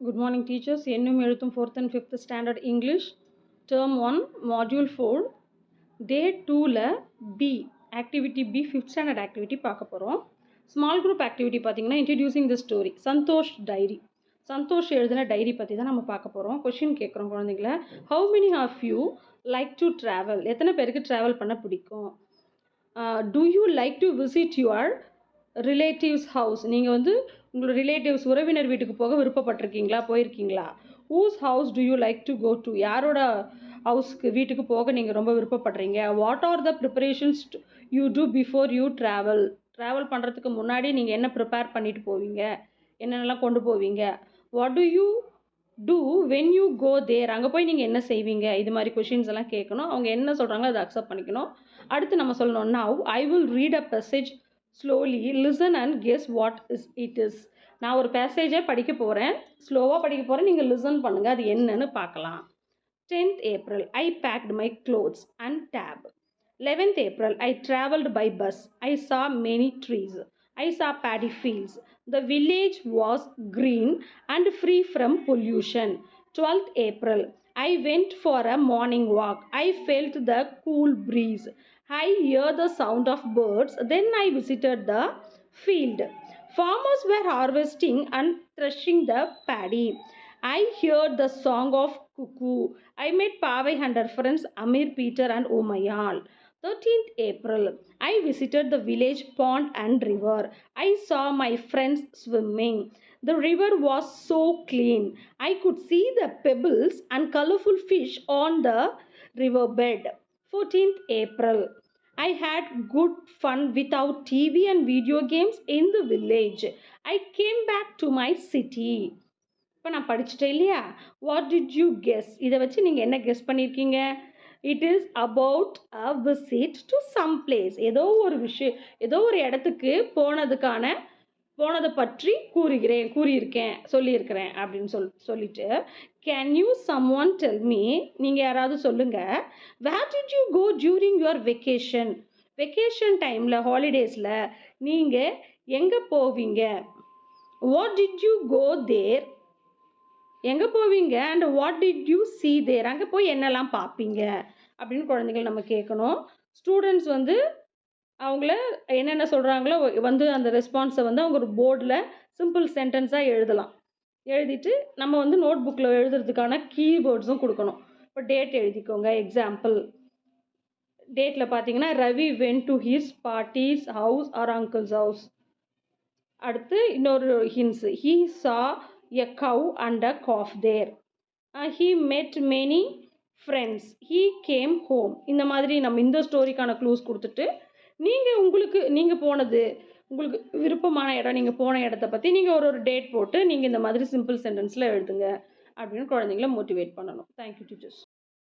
Good morning teachers. என்னும் எழுத்தும் 4th and 5th standard English term 1 module 4 day 2ல B activity B 5th standard activity பார்க்க போகிறோம். small group activity பார்த்தீங்கன்னா introducing the story Santosh diary Santosh எழுதின diary பற்றி தான் நம்ம பார்க்க போகிறோம். கொஷின் கேட்குறோம் குழந்தைங்கள. how many of you like to travel? எத்தனை பேருக்கு ட்ராவல் பண்ண பிடிக்கும்? do you like to visit your relatives house? நீங்கள் வந்து உங்களோட ரிலேட்டிவ்ஸ் உறவினர் வீட்டுக்கு போக விருப்பப்பட்டிருக்கீங்களா, போயிருக்கீங்களா? Whose house do you like to go to? யாரோட ஹவுஸ்க்கு வீட்டுக்கு போக நீங்கள் ரொம்ப விருப்பப்படுறீங்க? What are the preparations you do before you travel? Travel பண்ணுறதுக்கு முன்னாடி நீங்கள் என்ன ப்ரிப்பேர் பண்ணிட்டு போவீங்க, என்னென்னலாம் கொண்டு போவீங்க? What do you do when you go there? அங்கே போய் நீங்கள் என்ன செய்வீங்க? இது மாதிரி கொஷின்ஸ் எல்லாம் கேட்கணும். அவங்க என்ன சொல்கிறாங்களோ அதை அக்செப்ட் பண்ணிக்கணும். அடுத்து நம்ம சொல்லணும், now I will read a message slowly listen and guess what it is. நான் ஒரு பேசேஜை படிக்க போகிறேன், ஸ்லோவாக படிக்க போகிறேன், நீங்கள் லிசன் பண்ணுங்கள், அது என்னன்னு பார்க்கலாம். 10th April I packed my clothes and tab. 11th April I travelled by bus. I saw many trees. I saw paddy fields. The village was green and free from pollution. 12th April I went for a morning walk. I felt the cool breeze. I heard the sound of birds. Then I visited the field. Farmers were harvesting and threshing the paddy. I heard the song of cuckoo. I met Pavai and her friends Amir, Peter and Umayal. 13th April I visited the village pond and river. I saw my friends swimming. The river was so clean. I could see the pebbles and colorful fish on the riverbed. 14th April I had good fun without TV and video games in the village. I came back to my city. இப்போ நான் படிச்சுட்டேன் இல்லையா? What did you guess? இதை வச்சு நீங்கள் என்ன guess பண்ணியிருக்கீங்க? It is about a visit to some place. ஏதோ ஒரு விஷயம், ஏதோ ஒரு இடத்துக்கு போனதை பற்றி கூறியிருக்கேன், சொல்லியிருக்கிறேன் அப்படின்னு சொல்லிட்டு can you someone tell me? நீங்கள் யாராவது சொல்லுங்கள். Where did you go during your vacation? Vacation டைமில், ஹாலிடேஸில் நீங்கள் எங்கே போவீங்க? What did you go there? எங்கே போவீங்க? And what did you see there? அங்கே போய் என்னெல்லாம் பார்ப்பீங்க அப்படின்னு குழந்தைகள் நம்ம கேட்கணும். ஸ்டூடெண்ட்ஸ் வந்து அவங்கள என்னென்ன சொல்கிறாங்களோ வந்து அந்த ரெஸ்பான்ஸை வந்து அவங்க ஒரு போர்டில் சிம்பிள் சென்டென்ஸாக எழுதலாம். எழுதிட்டு நம்ம வந்து நோட் புக்கில் எழுதுறதுக்கான கீவேர்ட்ஸும் கொடுக்கணும். இப்போ டேட் எழுதிக்கோங்க. எக்ஸாம்பிள் டேட்டில் பார்த்தீங்கன்னா ரவி வென்ட் டு ஹிஸ் பாட்டிஸ் ஹவுஸ் ஆர் அங்கிள்ஸ் ஹவுஸ். அடுத்து இன்னொரு hints, he saw a cow and a calf there. He met many friends. He came home. இந்த மாதிரி நம்ம இந்த ஸ்டோரிக்கான க்ளூஸ் கொடுத்துட்டு நீங்கள் போனது, உங்களுக்கு விருப்பமான இடம், நீங்கள் போன இடத்த பற்றி நீங்கள் ஒரு டேட் போட்டு நீங்கள் இந்த மாதிரி சிம்பிள் சென்டென்ஸில் எழுதுங்க அப்படின்னு குழந்தைங்கள மோட்டிவேட் பண்ணணும். Thank you teachers.